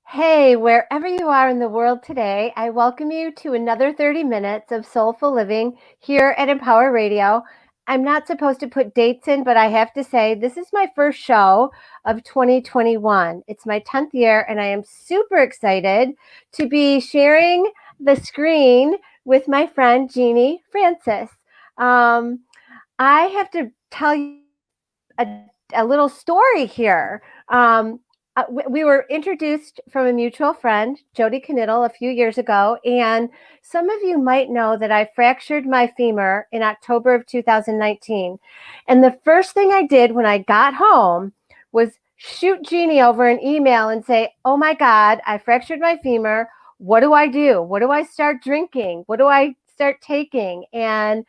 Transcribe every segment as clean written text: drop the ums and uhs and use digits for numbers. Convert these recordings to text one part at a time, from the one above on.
Hey, wherever you are in the world today, I welcome you to another 30 minutes of soulful living here at Empower Radio. I'm not supposed to put dates in, but I have to say this is my first show of 2021. It's my 10th year, and I am super excited to be sharing the screen with my friend Jeanne Francis. Um, I have to tell you a, a little story here. We were introduced from a mutual friend, Jody Kniddle, a few years ago, and some of you might know that I fractured my femur in October of 2019. And the first thing I did when I got home was shoot Jeanne over an email and say, "Oh my God, I fractured my femur. What do I do? What do I start drinking? What do I start taking?" And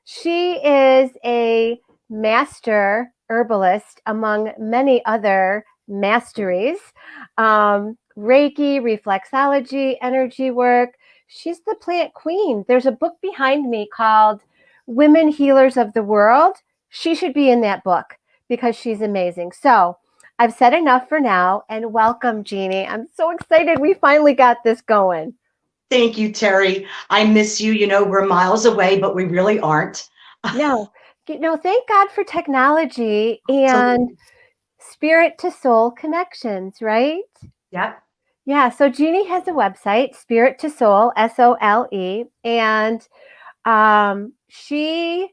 she is a master herbalist among many other masteries. Reiki, reflexology, energy work. She's the plant queen. There's a book behind me called Women Healers of the World. She should be in that book because she's amazing. So I've said enough for now, and welcome, Jeanne. I'm so excited we finally got this going. Thank you, Teri. I miss you. We're miles away, but we really aren't. No, thank God for technology and Absolutely. spirit to soul connections, right? Yep. Yeah, so Jeanne has a website, Spirit to Soul, SOLE, and she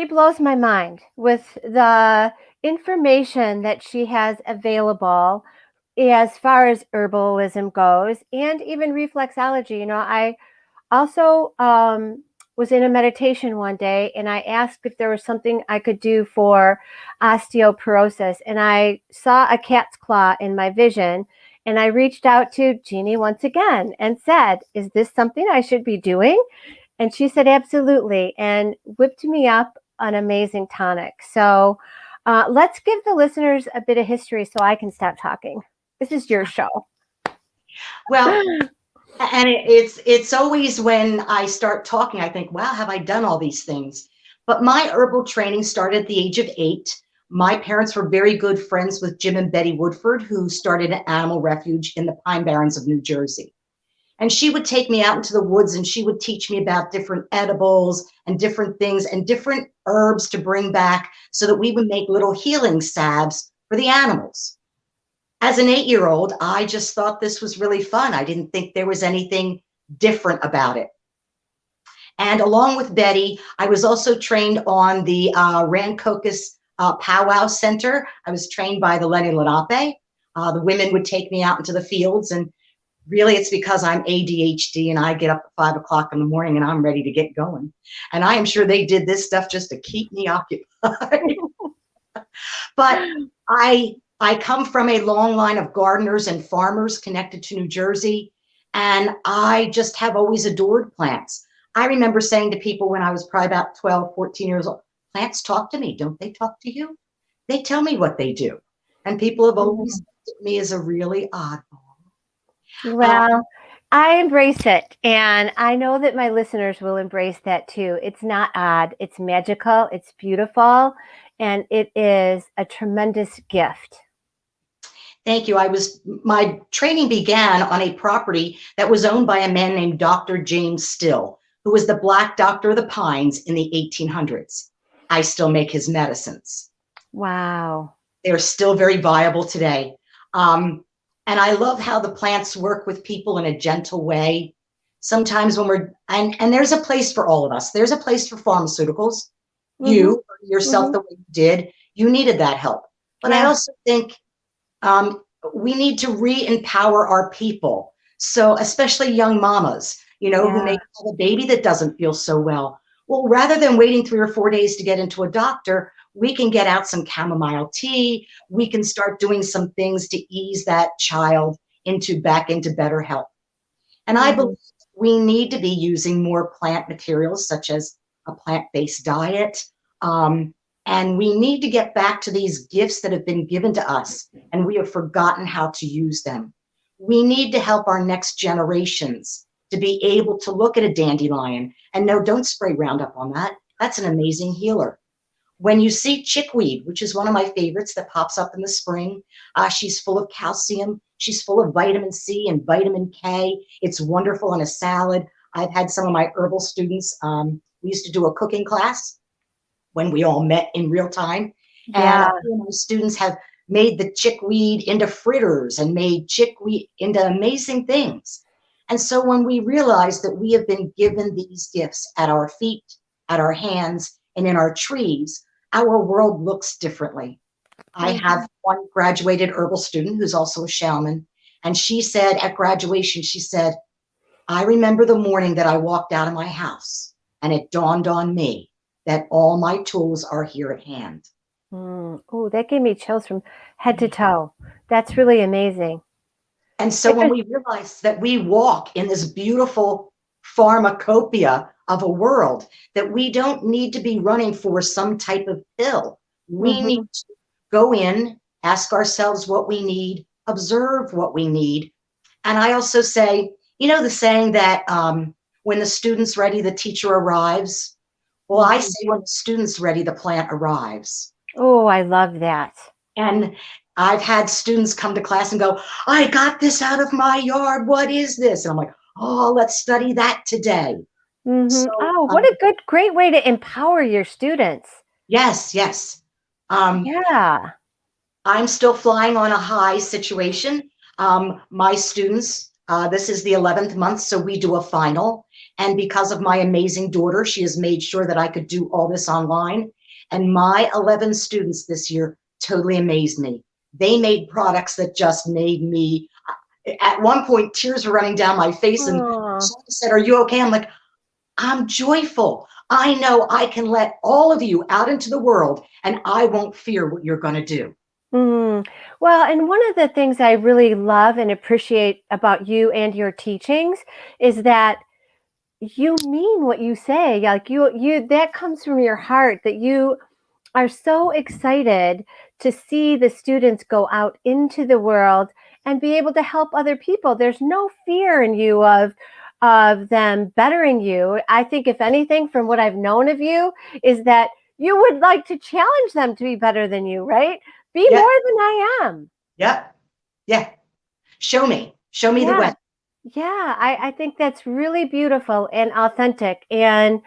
blows my mind with the information that she has available as far as herbalism goes and even reflexology. I also was in a meditation one day and I asked if there was something I could do for osteoporosis. And I saw a cat's claw in my vision. And I reached out to Jeanne once again and said, "Is this something I should be doing?" And she said, "Absolutely," and whipped me up an amazing tonic. So let's give the listeners a bit of history so I can stop talking. This is your show. Well, and it's always when I start talking, I think, wow, have I done all these things? But my herbal training started at the age of 8. My parents were very good friends with Jim and Betty Woodford, who started an animal refuge in the Pine Barrens of New Jersey. And she would take me out into the woods and she would teach me about different edibles and different things and different herbs to bring back so that we would make little healing salves for the animals. As an 8-year-old, I just thought this was really fun. I didn't think there was anything different about it. And along with Betty, I was also trained on the Rancocas Powwow Center. I was trained by the Lenny Lenape. The women would take me out into the fields, and really it's because I'm ADHD and I get up at 5 o'clock in the morning and I'm ready to get going. And I am sure they did this stuff just to keep me occupied. But I come from a long line of gardeners and farmers connected to New Jersey, and I just have always adored plants. I remember saying to people when I was probably about 12, 14 years old, plants talk to me. Don't they talk to you? They tell me what they do. And people have always looked at me as a really oddball. Well, I embrace it. And I know that my listeners will embrace that too. It's not odd, it's magical, it's beautiful, and it is a tremendous gift. Thank you. My training began on a property that was owned by a man named Dr. James Still, who was the Black Doctor of the Pines in the 1800s. I still make his medicines. Wow. They're still very viable today. And I love how the plants work with people in a gentle way. Sometimes and there's a place for all of us. There's a place for pharmaceuticals. Mm-hmm. Yourself, Mm-hmm. the way you did, you needed that help. But I Yeah. also think we need to re-empower our people. So especially young mamas, who Yeah. may have a baby that doesn't feel so well. Well, rather than waiting 3 or 4 days to get into a doctor, we can get out some chamomile tea. We can start doing some things to ease that child back into better health. And I Mm-hmm. believe we need to be using more plant materials, such as a plant-based diet. And we need to get back to these gifts that have been given to us, and we have forgotten how to use them. We need to help our next generations to be able to look at a dandelion and no, don't spray Roundup on that. That's an amazing healer. When you see chickweed, which is one of my favorites that pops up in the spring, she's full of calcium. She's full of vitamin C and vitamin K. It's wonderful in a salad. I've had some of my herbal students. We used to do a cooking class when we all met in real time. And Yeah. a few of my students have made the chickweed into fritters and made chickweed into amazing things. And so when we realize that we have been given these gifts at our feet, at our hands, and in our trees, our world looks differently. I have one graduated herbal student who's also a shaman. And she said at graduation, she said, I remember the morning that I walked out of my house and it dawned on me that all my tools are here at hand. Oh, that gave me chills from head to toe. That's really amazing. And so when we realize that we walk in this beautiful pharmacopoeia of a world, that we don't need to be running for some type of pill. We need to go in, ask ourselves what we need, observe what we need. And I also say, you know, the saying that when the student's ready, the teacher arrives. Well, I say when the student's ready, the plant arrives. Oh, I love that. And I've had students come to class and go, I got this out of my yard. What is this? And I'm like, oh, let's study that today. So, Oh, what a great way to empower your students. yes, yes. Yeah. I'm still flying on a high situation. My students, this is the 11th month, so we do a final. And because of my amazing daughter, she has made sure that I could do all this online. And my 11 students this year totally amazed me. They made products that just made me, at one point, tears were running down my face. And someone said, are you okay? I'm like, I'm joyful. I know I can let all of you out into the world and I won't fear what you're going to do. Well, and one of the things I really love and appreciate about you and your teachings is that you mean what you say. Like you that comes from your heart, that you are so excited to see the students go out into the world and be able to help other people. There's no fear in you of them bettering you. I think if anything, from what I've known of you, is that you would like to challenge them to be better than you, right? Be more than I am. Yep. Yeah. Show me the way. Yeah, I think that's really beautiful and authentic. And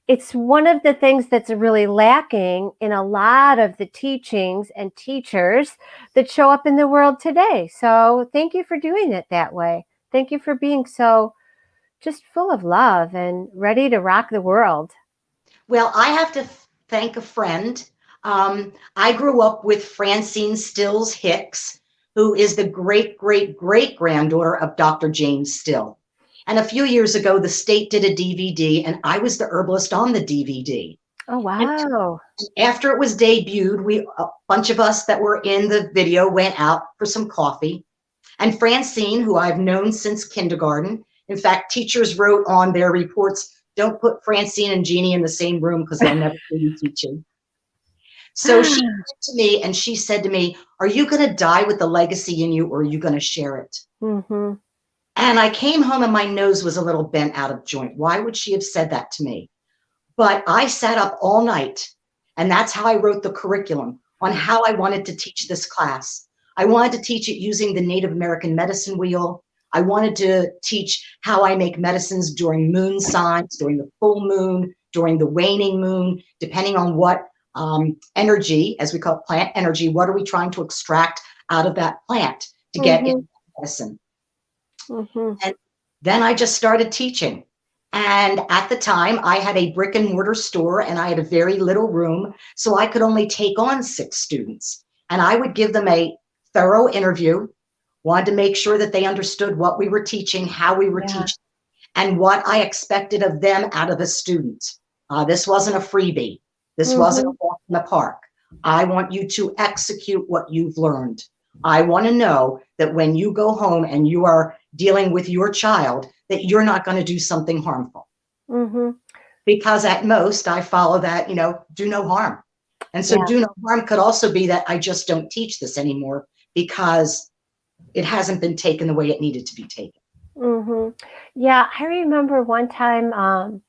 it's one of the things that's really lacking in a lot of the teachings and teachers that show up in the world today. So thank you for doing it that way. Thank you for being so just full of love and ready to rock the world. Well, I have to thank a friend. I grew up with Francine Stills Hicks, who is the great, great, great granddaughter of Dr. James Still. And a few years ago, the state did a DVD, and I was the herbalist on the DVD. Oh, wow. And after it was debuted, a bunch of us that were in the video went out for some coffee. And Francine, who I've known since kindergarten, in fact, teachers wrote on their reports, don't put Francine and Jeannie in the same room because they'll never be teaching. So she came to me and she said to me, are you going to die with the legacy in you or are you going to share it? And I came home and my nose was a little bent out of joint. Why would she have said that to me? But I sat up all night, and that's how I wrote the curriculum on how I wanted to teach this class. I wanted to teach it using the Native American medicine wheel. I wanted to teach how I make medicines during moon signs, during the full moon, during the waning moon, depending on what energy, as we call it, plant energy, what are we trying to extract out of that plant to get into medicine. And then I just started teaching. And at the time, I had a brick and mortar store and I had a very little room, so I could only take on 6 students. And I would give them a thorough interview, wanted to make sure that they understood what we were teaching, how we were teaching, and what I expected of them out of a student. This wasn't a freebie. This wasn't a walk in the park. I want you to execute what you've learned. I want to know that when you go home and you are dealing with your child, that you're not going to do something harmful. Because at most, I follow that, do no harm. And so do no harm could also be that I just don't teach this anymore because it hasn't been taken the way it needed to be taken. Yeah, I remember one time,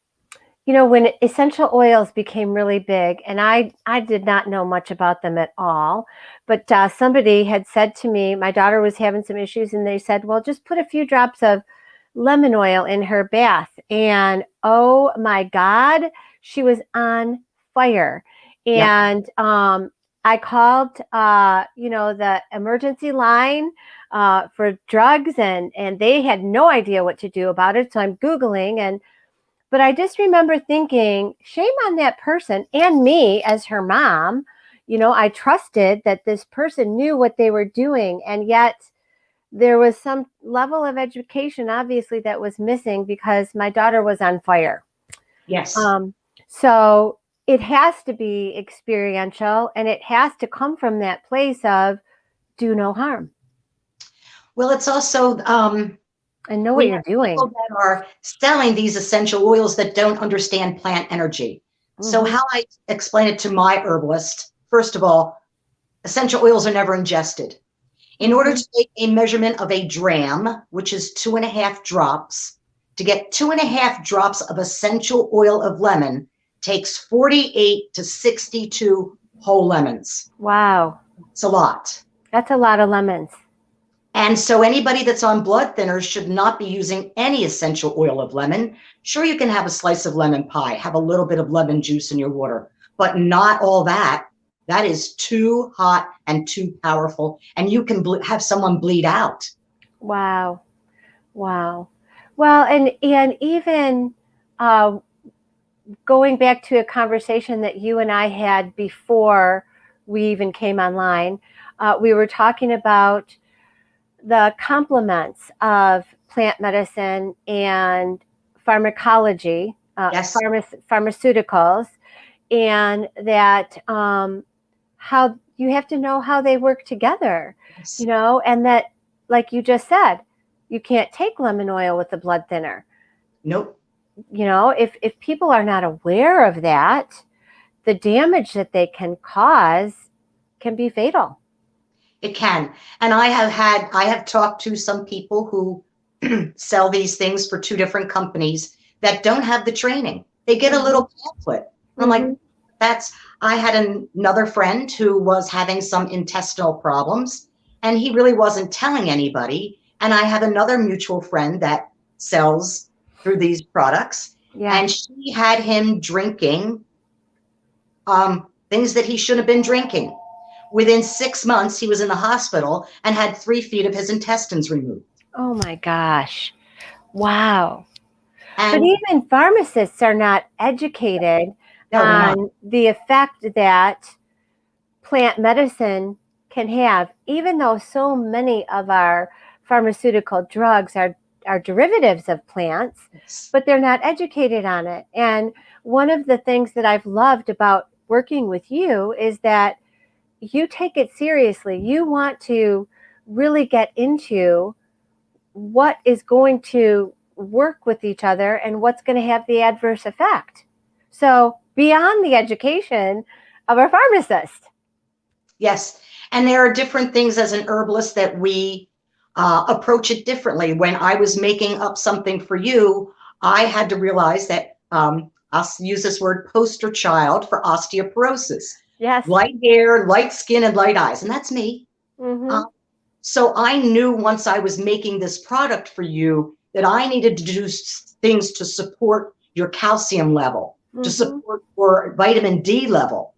when essential oils became really big, and I did not know much about them at all, but somebody had said to me, my daughter was having some issues, and they said, well, just put a few drops of lemon oil in her bath. And oh my God, she was on fire. Yep. And I called, the emergency line for drugs, and they had no idea what to do about it. So I'm Googling, but I just remember thinking, shame on that person and me as her mom. I trusted that this person knew what they were doing, and yet there was some level of education, obviously, that was missing because my daughter was on fire. Yes. So it has to be experiential, and it has to come from that place of do no harm Well, it's also and know what we you're have doing. people that are selling these essential oils that don't understand plant energy. So Mm-hmm. how I explain it to my herbalist, first of all, essential oils are never ingested. In order Mm-hmm. to take a measurement of a dram, which is 2.5 drops, to get 2.5 drops of essential oil of lemon takes 48 to 62 whole lemons. Wow. It's a lot. That's a lot of lemons. And so anybody that's on blood thinners should not be using any essential oil of lemon. Sure, you can have a slice of lemon pie, have a little bit of lemon juice in your water, but not all that. That is too hot and too powerful, and you can have someone bleed out. Wow. Wow. Well, and even uh, going back to a conversation that you and I had before we even came online, we were talking about the complements of plant medicine and pharmacology, Yes. pharmaceuticals, and that how you have to know how they work together, Yes. and that, like you just said, you can't take lemon oil with a blood thinner. Nope. If people are not aware of that, the damage that they can cause can be fatal. It can. And I have talked to some people who sell these things for 2 different companies that don't have the training. They get a little pamphlet. And I'm like, Mm-hmm. I had another friend who was having some intestinal problems and he really wasn't telling anybody. And I have another mutual friend that sells through these products. Yeah. And she had him drinking things that he shouldn't have been drinking. Within 6 months, he was in the hospital and had 3 feet of his intestines removed. Oh my gosh. Wow. But And even pharmacists are not educated no, they're not. on the effect that plant medicine can have, even though so many of our pharmaceutical drugs are derivatives of plants, but they're not educated on it. And one of the things that I've loved about working with you is that you take it seriously. You want to really get into what is going to work with each other and what's going to have the adverse effect. So beyond the education of our pharmacist. Yes. And there are different things as an herbalist that we approach it differently. When I was making up something for you, I had to realize that I'll use this word poster child for osteoporosis. Yes. Light hair, light skin, and light eyes. And that's me. Mm-hmm. So I knew once I was making this product for you that I needed to do things to support your calcium level, to support your vitamin D level,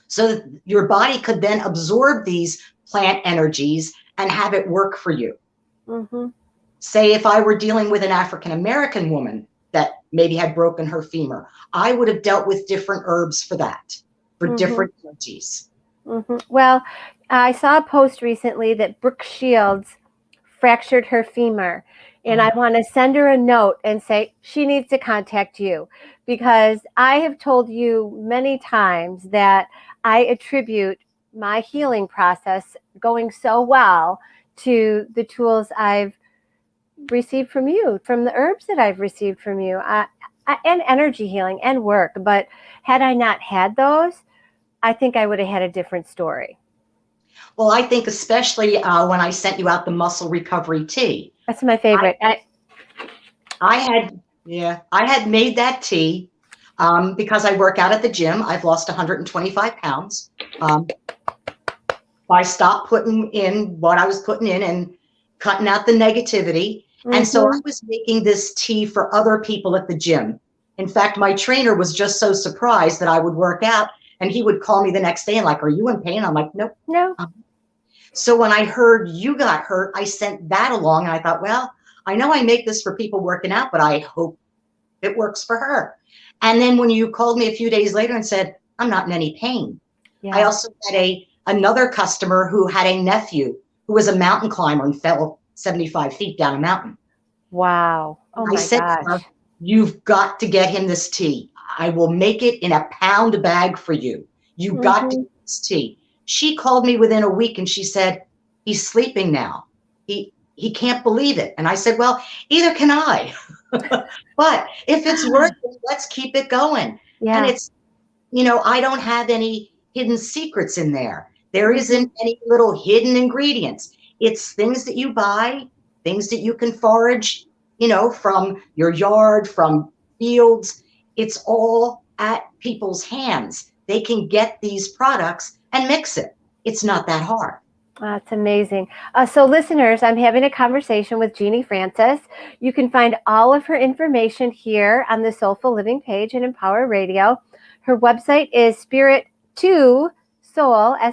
so that your body could then absorb these plant energies and have it work for you. Mm-hmm. Say if I were dealing with an African American woman that maybe had broken her femur, I would have dealt with different herbs for that, for different energies. Mm-hmm. Well, I saw a post recently that Brooke Shields fractured her femur. And I want to send her a note and say she needs to contact you, because I have told you many times that I attribute my healing process going so well to the tools I've received from you, from the herbs that I've received from you, and energy healing and work. But had I not had those, I think I would have had a different story. Well, I think especially when I sent you out the muscle recovery tea. That's my favorite. I had made that tea because I work out at the gym. I've lost 125 pounds. I stopped putting in what I was putting in and cutting out the negativity. And so I was making this tea for other people at the gym. In fact, my trainer was just so surprised that I would work out, and he would call me the next day and like, "Are you in pain?" I'm like, "Nope." No. So when I heard you got hurt, I sent that along, and I thought, well, I know I make this for people working out, but I hope it works for her. And then when you called me a few days later and said, "I'm not in any pain." Yeah. I also had another customer who had a nephew who was a mountain climber and fell 75 feet down a mountain. Wow. Oh I my said to her, gosh. "You've got to get him this tea. I will make it in a pound bag for you. You got to get this tea." She called me within a week and she said, "He's sleeping now. He can't believe it." And I said, "Well, either can I." But if it's working, let's keep it going. And Yeah. it's, I don't have any hidden secrets in there. There isn't any little hidden ingredients. It's things that you buy, things that you can forage, from your yard, from fields. It's all at people's hands. They can get these products and mix it. It's not that hard. That's amazing. So listeners, I'm having a conversation with Jeanne Francis. You can find all of her information here on the Soulful Living page at Empower Radio. Her website is spirit2soul,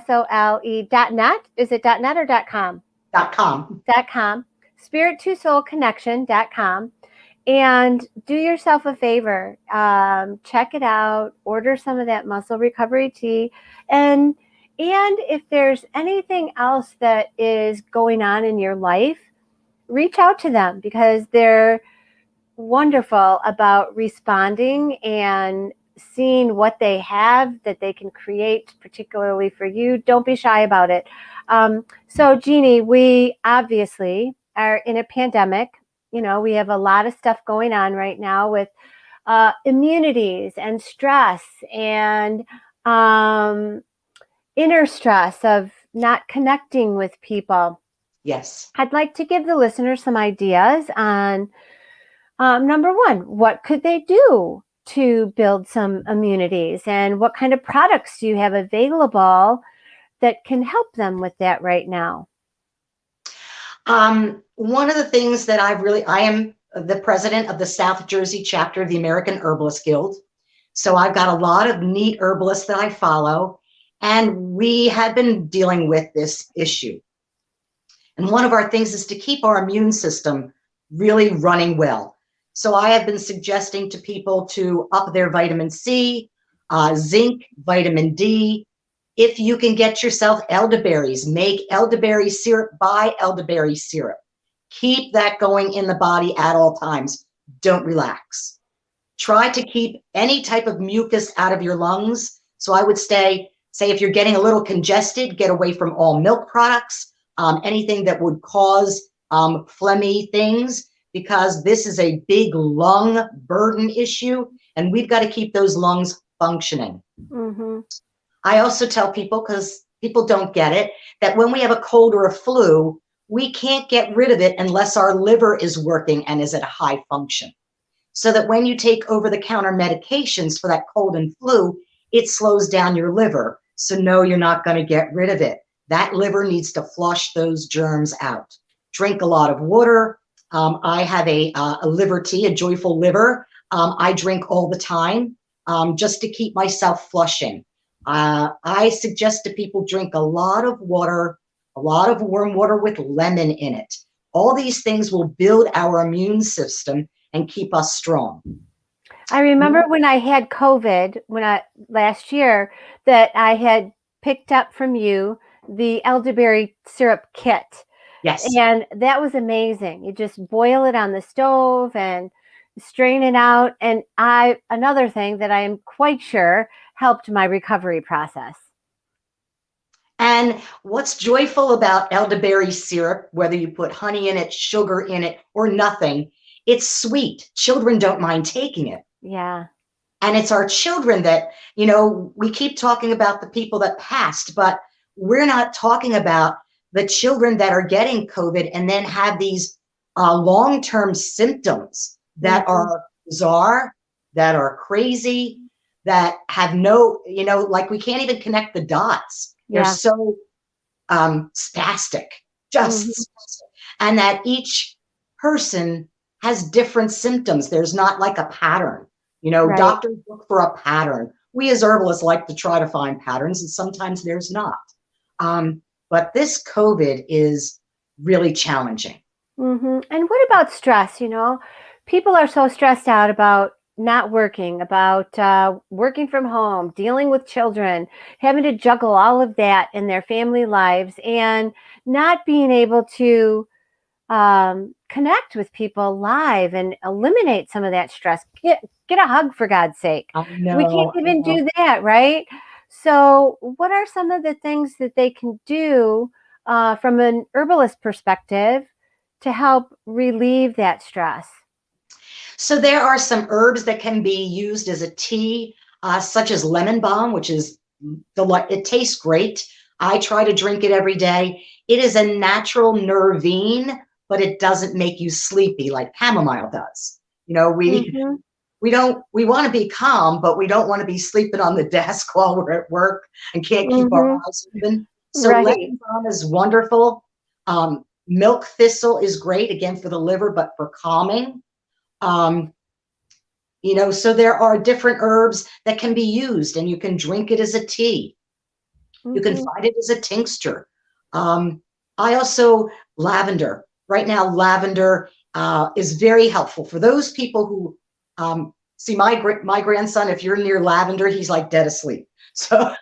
SOLE.net. Is it .net or .com? .com. .com. Spirit2soulconnection.com. And do yourself a favor. Check it out. Order some of that muscle recovery tea. And if there's anything else that is going on in your life, reach out to them because they're wonderful about responding and seeing what they have that they can create particularly for you. Don't be shy about it. So Jeanne, we obviously are in a pandemic. We have a lot of stuff going on right now with immunities and stress and inner stress of not connecting with people. Yes. I'd like to give the listeners some ideas on number one, what could they do to build some immunities, and what kind of products do you have available that can help them with that right now? One of the things that I am the president of the South Jersey chapter of the American Herbalist Guild. So I've got a lot of neat herbalists that I follow, and we have been dealing with this issue. And one of our things is to keep our immune system really running well. So I have been suggesting to people to up their vitamin C, zinc, vitamin D. If you can get yourself elderberries, make elderberry syrup, buy elderberry syrup. Keep that going in the body at all times. Don't relax. Try to keep any type of mucus out of your lungs. So I would say if you're getting a little congested, get away from all milk products, anything that would cause phlegmy things, because this is a big lung burden issue, and we've got to keep those lungs functioning. I also tell people, because people don't get it, that when we have a cold or a flu, we can't get rid of it unless our liver is working and is at a high function. So that when you take over-the-counter medications for that cold and flu, it slows down your liver. So no, you're not going to get rid of it. That liver needs to flush those germs out. Drink a lot of water. I have a liver tea, a joyful liver. I drink all the time just to keep myself flushing. I suggest to people drink a lot of water, a lot of warm water with lemon in it. All these things will build our immune system and keep us strong. I remember when I had COVID last year that I had picked up from you the elderberry syrup kit. Yes. And that was amazing. You just boil it on the stove and strain it out. And another thing that I am quite sure helped my recovery process. And what's joyful about elderberry syrup, whether you put honey in it, sugar in it, or nothing, it's sweet. Children don't mind taking it. Yeah. And it's our children that, we keep talking about the people that passed, but we're not talking about the children that are getting COVID and then have these long-term symptoms that are bizarre that are crazy, that have no, like we can't even connect the dots. They're Yeah. so spastic, just Mhm. spastic. And that each person has different symptoms. There's not like a pattern. Right. Doctors look for a pattern. We as herbalists like to try to find patterns, and sometimes there's not. But this COVID is really challenging. And what about stress? People are so stressed out about not working, about working from home, dealing with children, having to juggle all of that in their family lives, and not being able to connect with people live and eliminate some of that stress. Get a hug, for God's sake. I We can't know, I even know. do that, right? So, what are some of the things that they can do from an herbalist perspective to help relieve that stress? So there are some herbs that can be used as a tea, such as lemon balm, which is it tastes great. I try to drink it every day. It is a natural nervine, but it doesn't make you sleepy like chamomile does. Hmm. We want to be calm, but we don't want to be sleeping on the desk while we're at work and can't keep our Hmm. eyes open. So Right. lemon balm is wonderful. Milk thistle is great, again, for the liver, but for calming. Um, so there are different herbs that can be used, and you can drink it as a tea. You can Hmm. find it as a tincture. I also, lavender. Right now, lavender is very helpful for those people who see my grandson. If you're near lavender, he's like dead asleep. So,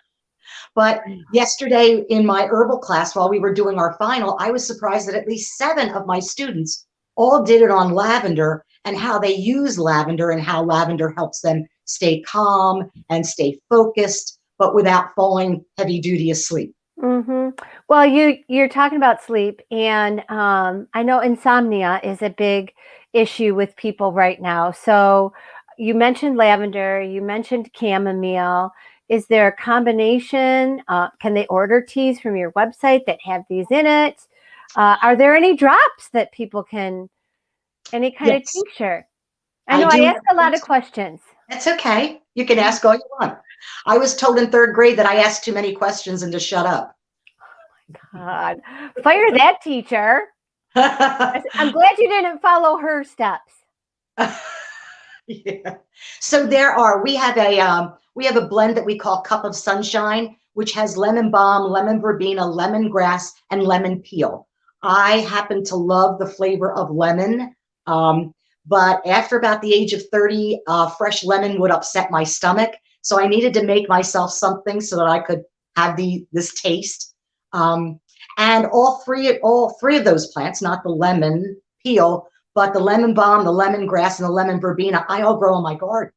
but yesterday in my herbal class, while we were doing our final, I was surprised that at least 7 of my students all did it on lavender and how they use lavender and how lavender helps them stay calm and stay focused, but without falling heavy duty asleep. Hmm. Well, you're talking about sleep, and I know insomnia is a big issue with people right now. So you mentioned lavender, you mentioned chamomile. Is there a combination? Can they order teas from your website that have these in it? Are there any drops that people can, any kind of Yes, tincture? I I know I do asked have a lot of things. questions. That's okay. You can ask all you want. I was told in 3rd grade that I asked too many questions and to shut up. God, fire that teacher. I'm glad you didn't follow her steps. Yeah. So we have a blend that we call Cup of Sunshine, which has lemon balm, lemon verbena, lemongrass, and lemon peel. I happen to love the flavor of lemon, but after about the age of 30, fresh lemon would upset my stomach. So I needed to make myself something so that I could have this taste. Um, and all three of those plants, not the lemon peel, but the lemon balm, the lemongrass, and the lemon verbena, I all grow in my garden.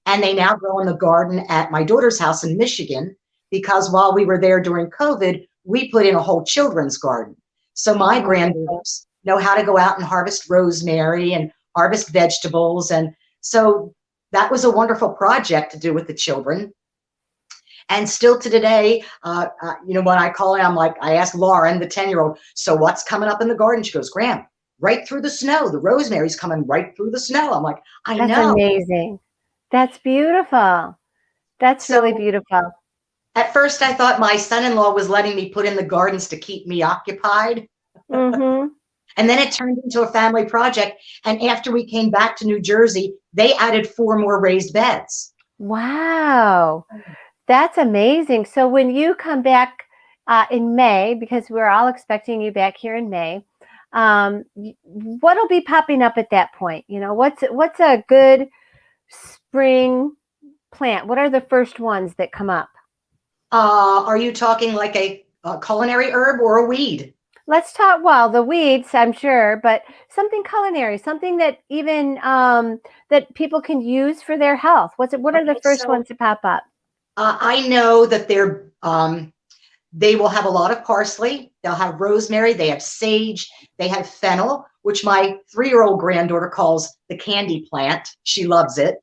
And they now grow in the garden at my daughter's house in Michigan, because while we were there during COVID, we put in a whole children's garden. So my Wonderful. granddaughters know how to go out and harvest rosemary and harvest vegetables. And so that was a wonderful project to do with the children. And still to today, when I call in, I ask Lauren, the 10-year-old, so what's coming up in the garden? She goes, Graham, right through the snow. The rosemary's coming right through the snow. I'm like, I That's know. amazing. That's beautiful. That's really So beautiful. at first I thought my son-in-law was letting me put in the gardens to keep me occupied. Hmm. And then it turned into a family project. And after we came back to New Jersey, they added 4 more raised beds. Wow. That's amazing. So when you come back in May, because we're all expecting you back here in May, what'll be popping up at that point? What's a good spring plant? What are the first ones that come up? Are you talking like a culinary herb or a weed? Let's talk, well, the weeds, I'm sure, but something culinary, something that even that people can use for their health. What are the Okay, first so ones to pop up? I know that they will have a lot of parsley. They'll have rosemary. They have sage. They have fennel, which my 3-year-old granddaughter calls the candy plant. She loves it.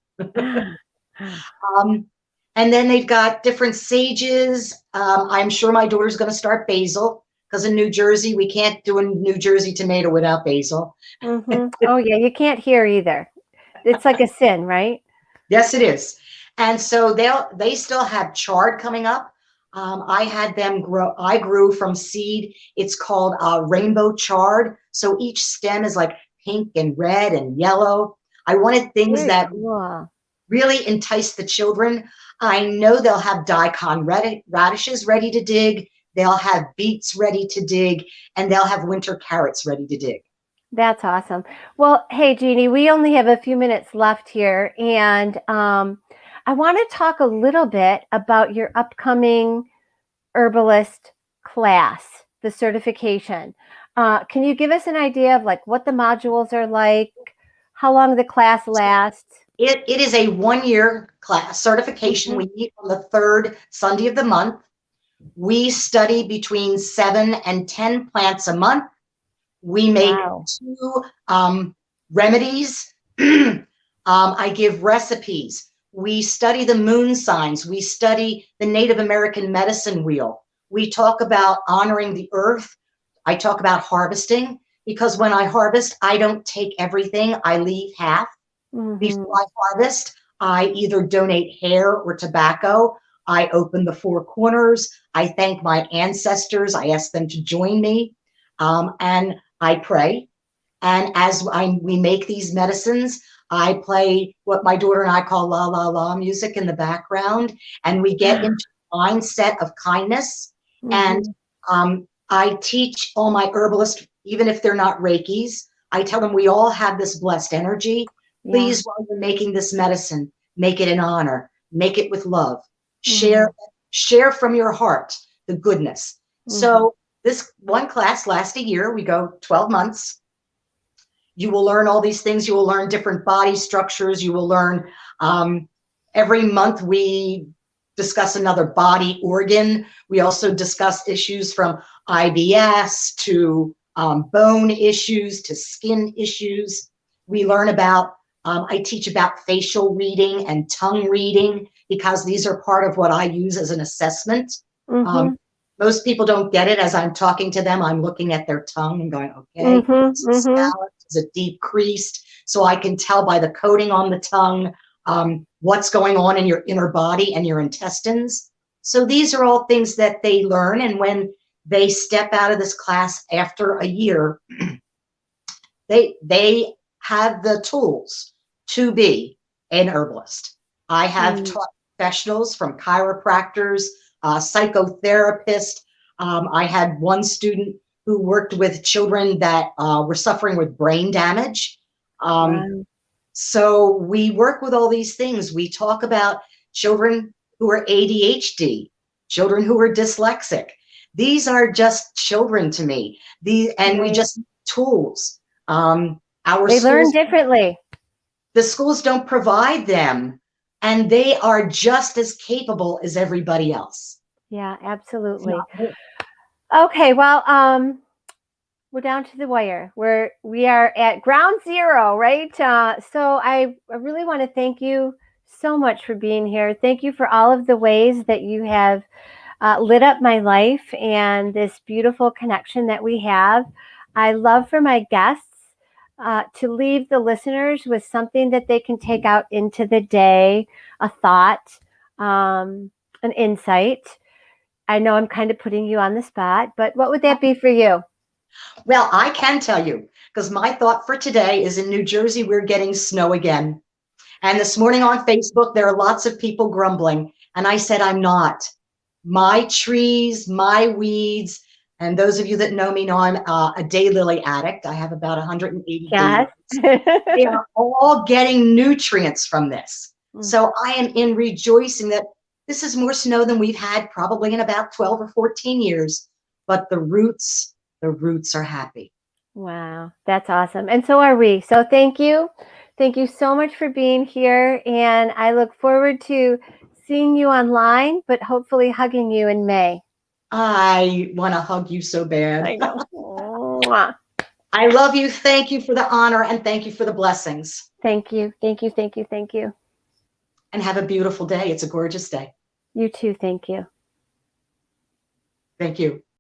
Um, and then they've got different sages. I'm sure my daughter's going to start basil, because in New Jersey, we can't do a New Jersey tomato without basil. Hmm. Oh yeah, you can't hear either. It's like a sin, right? Yes, it is. And so they still have chard coming up. I had them grow. I grew from seed. It's called rainbow chard. So each stem is like pink and red and yellow. I wanted things Very that cool. really entice the children. I know they'll have daikon radishes ready to dig. They'll have beets ready to dig, and they'll have winter carrots ready to dig. That's awesome. Well, hey, Jeannie, we only have a few minutes left here, and I want to talk a little bit about your upcoming herbalist class, the certification. Can you give us an idea of like what the modules are like, how long the class lasts? It is a 1-year class certification. Mm-hmm. We meet on the third Sunday of the month. We study between 7 and 10 plants a month. We make Wow. 2 remedies. I give recipes. We study the moon signs. We study the Native American medicine wheel. We talk about honoring the earth. I talk about harvesting, because when I harvest, I don't take everything. I leave half. Mm-hmm. Before I harvest, I either donate hair or tobacco. I open the 4 corners. I thank my ancestors. I ask them to join me. And I pray. And as we make these medicines, I play what my daughter and I call la la la music in the background. And we get into a mindset of kindness. Mm-hmm. And I teach all my herbalists, even if they're not Reikis, I tell them we all have this blessed energy. Please, while you're making this medicine, make it in honor, make it with love, share from your heart the goodness. So this one class lasts a year. We go 12 months. You will learn all these things. You will learn different body structures. You will learn every month we discuss another body organ. We also discuss issues from IBS to bone issues to skin issues. We learn about I teach about facial reading and tongue reading, because these are part of what I use as an assessment. Most people don't get it. As I'm talking to them, I'm looking at their tongue and going, okay, is it scalloped? Is it deep creased? So I can tell by the coating on the tongue what's going on in your inner body and your intestines. So these are all things that they learn. And when they step out of this class after a year, they have the tools to be an herbalist. I have taught professionals from chiropractors, psychotherapists. I had one student who worked with children that were suffering with brain damage. So we work with all these things. We talk about children who are ADHD, children who are dyslexic. These are just children to me. And we just tools. They learn differently. The schools don't provide them, and they are just as capable as everybody else. Yeah, absolutely. Okay, well, we're down to the wire. We are at ground zero, right? So I really want to thank you so much for being here. Thank you for all of the ways that you have lit up my life and this beautiful connection that we have. I love for my guests to leave the listeners with something that they can take out into the day, a thought, an insight. I know I'm kind of putting you on the spot, but what would that be for you? Well, I can tell you, because my thought for today is in New Jersey, we're getting snow again. And this morning on Facebook, there are lots of people grumbling. And I said, I'm not. My trees, my weeds, and those of you that know me know I'm a daylily addict. I have about 180 daylilies. They are all getting nutrients from this. So I am in rejoicing that this is more snow than we've had probably in about 12 or 14 years. But the roots are happy. Wow, that's awesome. And so are we. So thank you. Thank you so much for being here. And I look forward to seeing you online, but hopefully hugging you in May. I want to hug you so bad. I know. I love you. Thank you for the honor, and thank you for the blessings. Thank you. Thank you. Thank you. Thank you. And have a beautiful day. It's a gorgeous day. You too. Thank you. Thank you.